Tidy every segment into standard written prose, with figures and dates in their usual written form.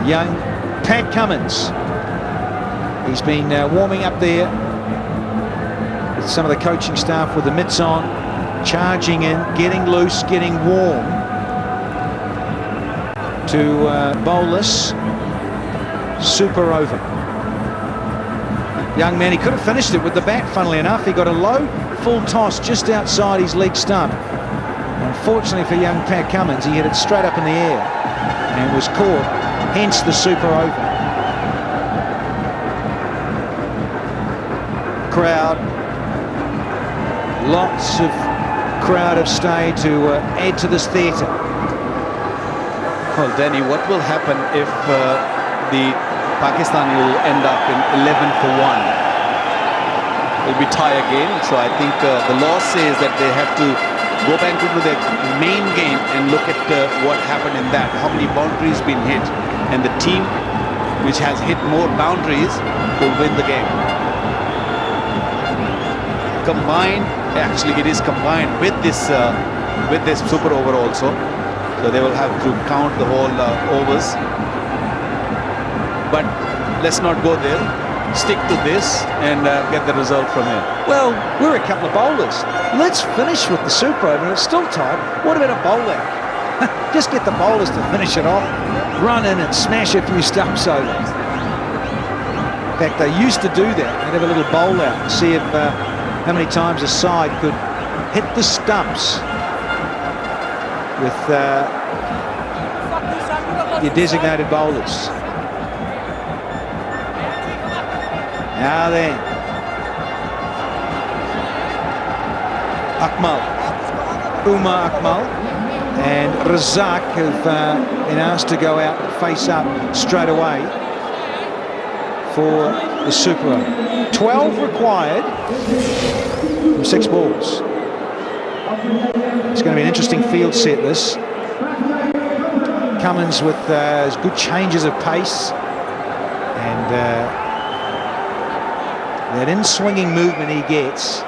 young Pat Cummins. He's been warming up there with some of the coaching staff with the mitts on, charging in, getting loose, getting warm to bowl this super over. Young man, he could have finished it with the bat, funnily enough. He got a low full toss just outside his leg stump. Unfortunately for young Pat Cummins, he hit it straight up in the air and was caught, hence the super over. Crowd, lots of crowd have stayed to add to this theatre. Well, Danny, what will happen if the Pakistan will end up in 11 for 1? It'll be tie again. So I think the law says that they have to go back into their main game and look at what happened in that, how many boundaries been hit, and the team which has hit more boundaries will win the game. Combined, actually it is combined with this super over also, so they will have to count the whole overs. But let's not go there. Stick to this and get the result from here. Well, we're a couple of bowlers. Let's finish with the super over. It's still tight. What about a bowl out? Just get the bowlers to finish it off. Run in and smash a few stumps over. In fact, they used to do that. They'd have a little bowl out and see if how many times a side could hit the stumps with your designated bowlers. Now then, Umar Akmal and Razak have been asked to go out and face up straight away for the super over. 12 required from 6 balls. It's going to be an interesting field set, this. Cummins with good changes of pace and that in-swinging movement he gets.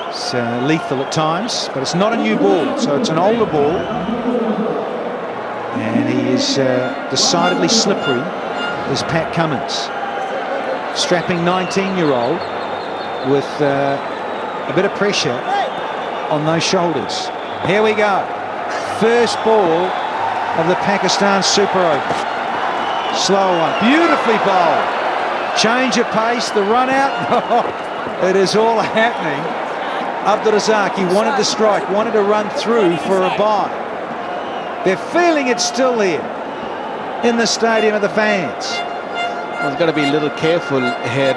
It's lethal at times, but it's not a new ball, so it's an older ball. And he is decidedly slippery, is Pat Cummins. Strapping 19-year-old with a bit of pressure on those shoulders. Here we go. First ball of the Pakistan super over. Slow one, beautifully bowled. Change of pace, the run out. It is all happening. Abdur Razak, he wanted to strike, wanted to run through for a bye. They're feeling it still here in the stadium of the fans. Well, he's got to be a little careful here,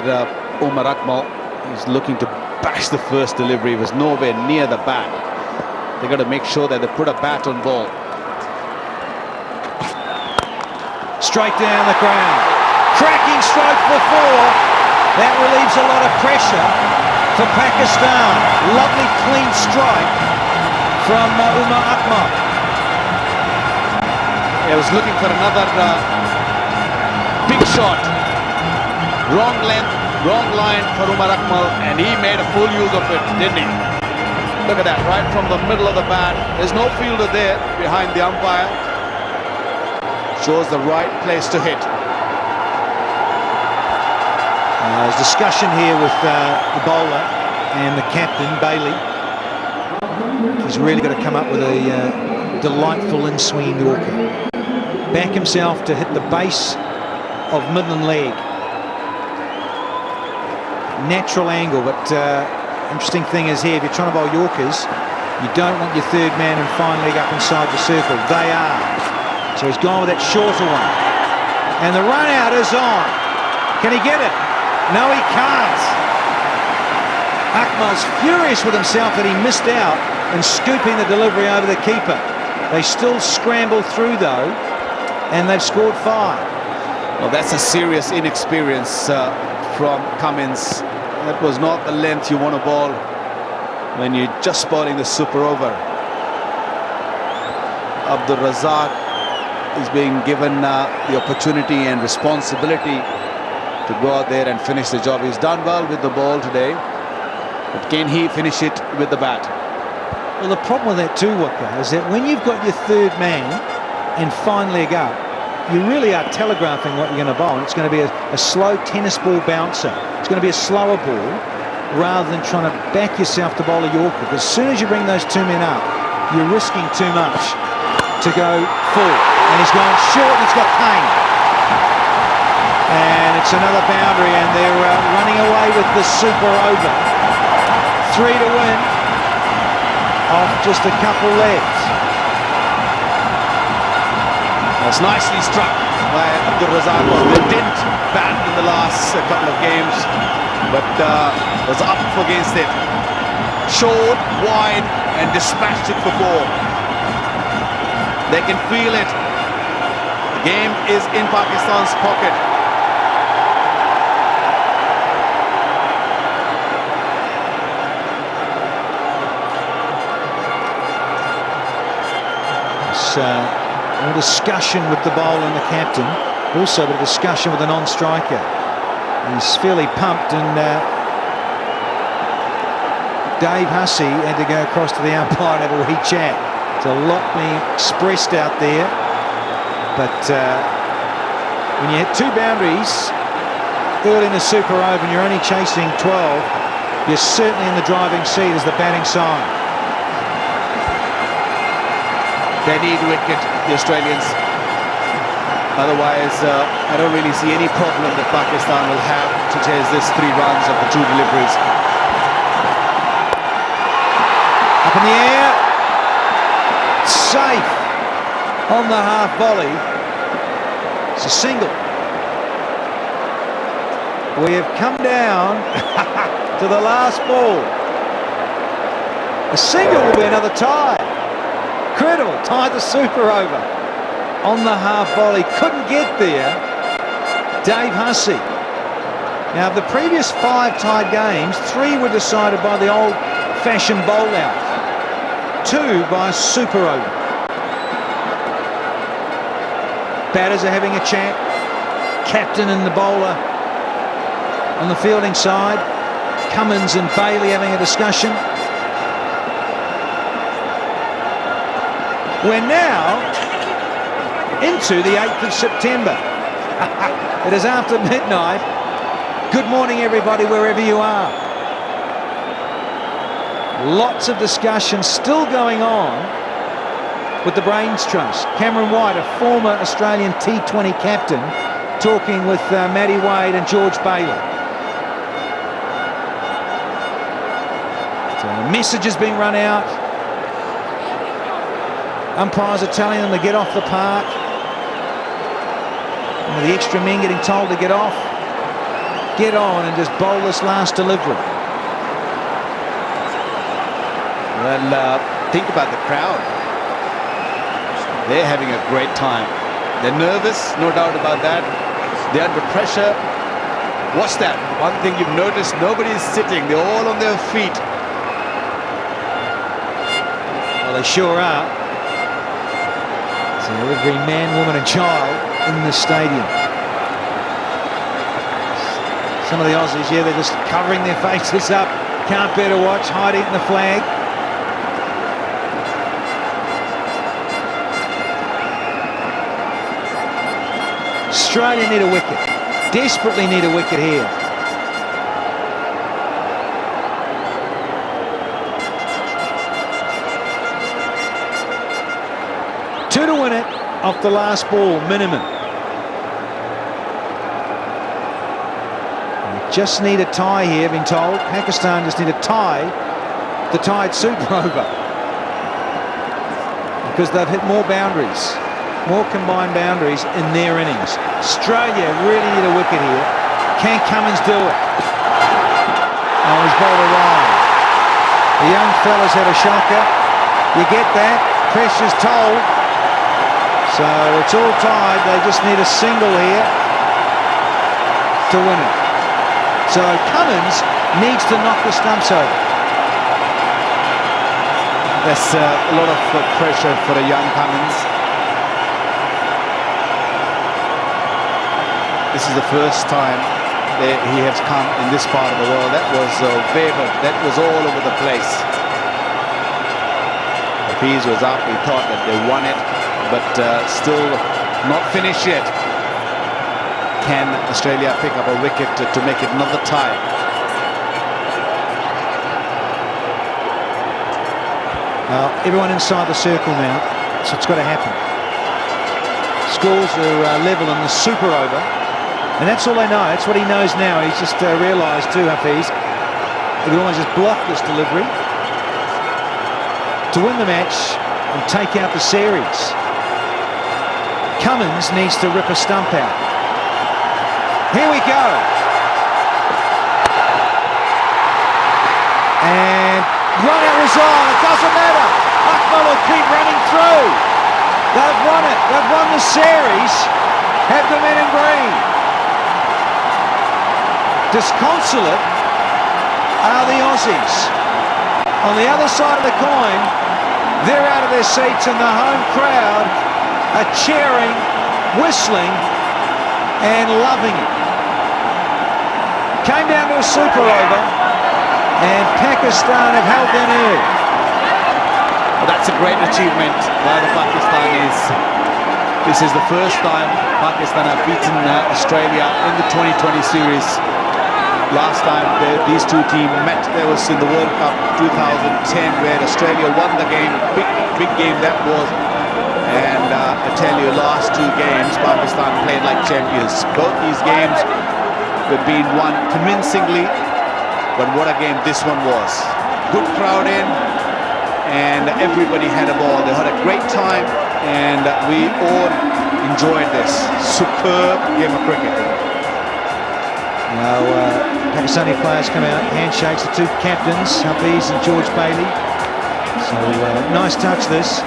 Umar Akmal. He's looking to bash the first delivery. He was nowhere near the bat. They've got to make sure that they put a bat on ball. Straight down the ground. Cracking stroke for 4. That relieves a lot of pressure for Pakistan. Lovely clean strike from Umar Akmal. He was looking for another big shot. Wrong length, wrong line for Umar Akmal, and he made a full use of it, didn't he? Look at that, right from the middle of the bat. There's no fielder there behind the umpire. Shows the right place to hit. There's discussion here with the bowler and the captain, Bailey. He's really got to come up with a delightful in-swing Yorker. Back himself to hit the base of midland leg. Natural angle, but interesting thing is here, if you're trying to bowl Yorkers, you don't want your third man and fine leg up inside the circle. They are. So he's gone with that shorter one. And the run out is on. Can he get it? No, he can't. Akmal's furious with himself that he missed out and scooping the delivery over the keeper. They still scramble through though, and they've scored 5. Well, that's a serious inexperience from Cummins. That was not the length you want to bowl when you're just bowling the super over. Abdur Razak is being given the opportunity and responsibility to go out there and finish the job. He's done well with the ball today, but can he finish it with the bat? Well, the problem with that too, Waka, is that when you've got your third man and fine leg up, you really are telegraphing what you're going to bowl. And it's going to be a slow tennis ball bouncer. It's going to be a slower ball rather than trying to back yourself to bowl a Yorker. Because as soon as you bring those two men up, you're risking too much to go full. And he's going short, and he's got Kane. And it's another boundary, and they're running away with the super over. 3 to win off just a couple left. That's nicely struck by Abdul Razak. They didn't bat in the last couple of games, but was up against it. Short, wide, and dispatched it for 4. They can feel it. The game is in Pakistan's pocket. A discussion with the bowler and the captain, also a discussion with the non-striker. He's fairly pumped, and Dave Hussey had to go across to the umpire and have a wee chat. There's a lot being expressed out there, but when you hit 2 boundaries early in the super over and you're only chasing 12, you're certainly in the driving seat as the batting side. They need wicket, the Australians. Otherwise, I don't really see any problem that Pakistan will have to chase this 3 runs of the 2 deliveries. Up in the air. Safe on the half volley. It's a single. We have come down to the last ball. A single will be another tie. Incredible, tied the super over on the half volley. Couldn't get there, Dave Hussey. Now, of the previous 5 tied games, 3 were decided by the old-fashioned bowl out, 2 by a super over. Batters are having a chat. Captain and the bowler on the fielding side. Cummins and Bailey having a discussion. We're now into the 8th of September. It is after midnight. Good morning, everybody, wherever you are. Lots of discussion still going on with the Brains Trust. Cameron White, a former Australian T20 captain, talking with Matty Wade and George Bailey. So a message has been run out. Umpires are telling them to get off the park. And the extra men getting told to get off. Get on and just bowl this last delivery. Well, think about the crowd. They're having a great time. They're nervous, no doubt about that. They're under pressure. Watch that. One thing you've noticed, nobody's sitting. They're all on their feet. Well, they sure are. So every man, woman and child in the stadium. Some of the Aussies, yeah, they're just covering their faces up. Can't bear to watch, hiding in the flag. Australia need a wicket. Desperately need a wicket here. Two to win it off the last ball, minimum. We just need a tie here, been told. Pakistan just need a tie, the tied super over. Because they've hit more boundaries, more combined boundaries in their innings. Australia really need a wicket here. Can Cummins do it? Oh, he's bowled a wide. The young fella's had a shocker. You get that. Pressure's told. So it's all tied. They just need a single here to win it. So Cummins needs to knock the stumps over. That's a lot of pressure for a young Cummins. This is the first time that he has come in this part of the world. That was wavered. That was all over the place. The piece was up. He thought that they won it, but still Not finished yet. Can Australia pick up a wicket to make it another tie? Well, everyone inside the circle now, so it's got to happen. Scores are level in the super over, and that's all they know. That's what he knows now. He's just realised too, Hafiz, he could almost just block this delivery to win the match and take out the series. Cummins needs to rip a stump out. Here we go. And run out was on. It doesn't matter. Akmal will keep running through. They've won it. They've won the series. Have the men in green. Disconsolate are the Aussies. On the other side of the coin, they're out of their seats and the home crowd are cheering, whistling and loving it. Came down to a super over and Pakistan have held their nerve. Well, that's a great achievement by the Pakistanis. This is the first time Pakistan have beaten Australia in the 2020 series. Last time these two teams met, there was in the World Cup 2010 where Australia won the game. Big game that was. And I tell you, last two games Pakistan played like champions. Both these games have been won convincingly, but what a game this one was. Good crowd in and everybody had a ball. They had a great time and we all enjoyed this superb game of cricket. Now Pakistani players come out, handshakes, the two captains, Hafiz and George Bailey. So nice touch this.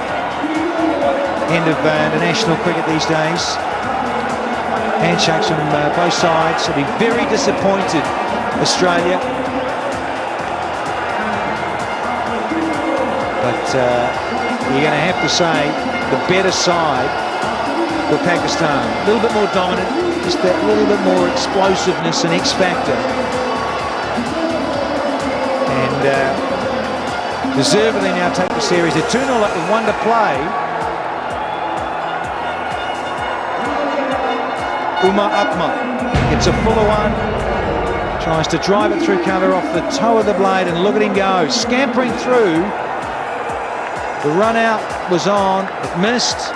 End of international cricket these days. Handshakes from both sides. They'll be very disappointed, Australia. But you're going to have to say the better side for Pakistan. A little bit more dominant, just that little bit more explosiveness and X factor. And deservedly now take the series. They're 2-0 up with 1 to play. Umar Akmal gets a fuller one, tries to drive it through cover off the toe of the blade, and look at him go, scampering through. The run out was on, it missed,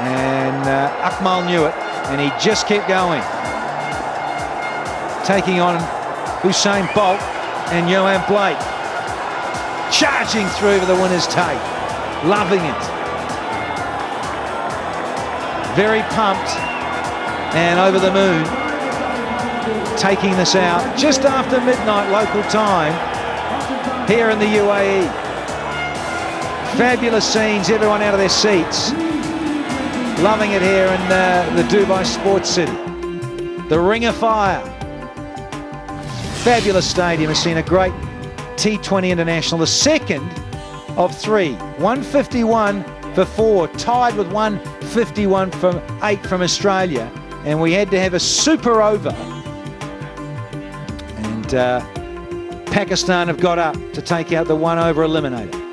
and Akmal knew it, and he just kept going. Taking on Usain Bolt and Johan Blake, charging through for the winner's take, loving it. Very pumped and over the moon, taking this out just after midnight local time here in the UAE. Fabulous scenes, everyone out of their seats, loving it here in the Dubai Sports City. The Ring of Fire. Fabulous stadium, has seen a great T20 international, the second of 3, 151 for 4, tied with 151 from 8 from Australia, and we had to have a super over, and Pakistan have got up to take out the 1 over eliminator.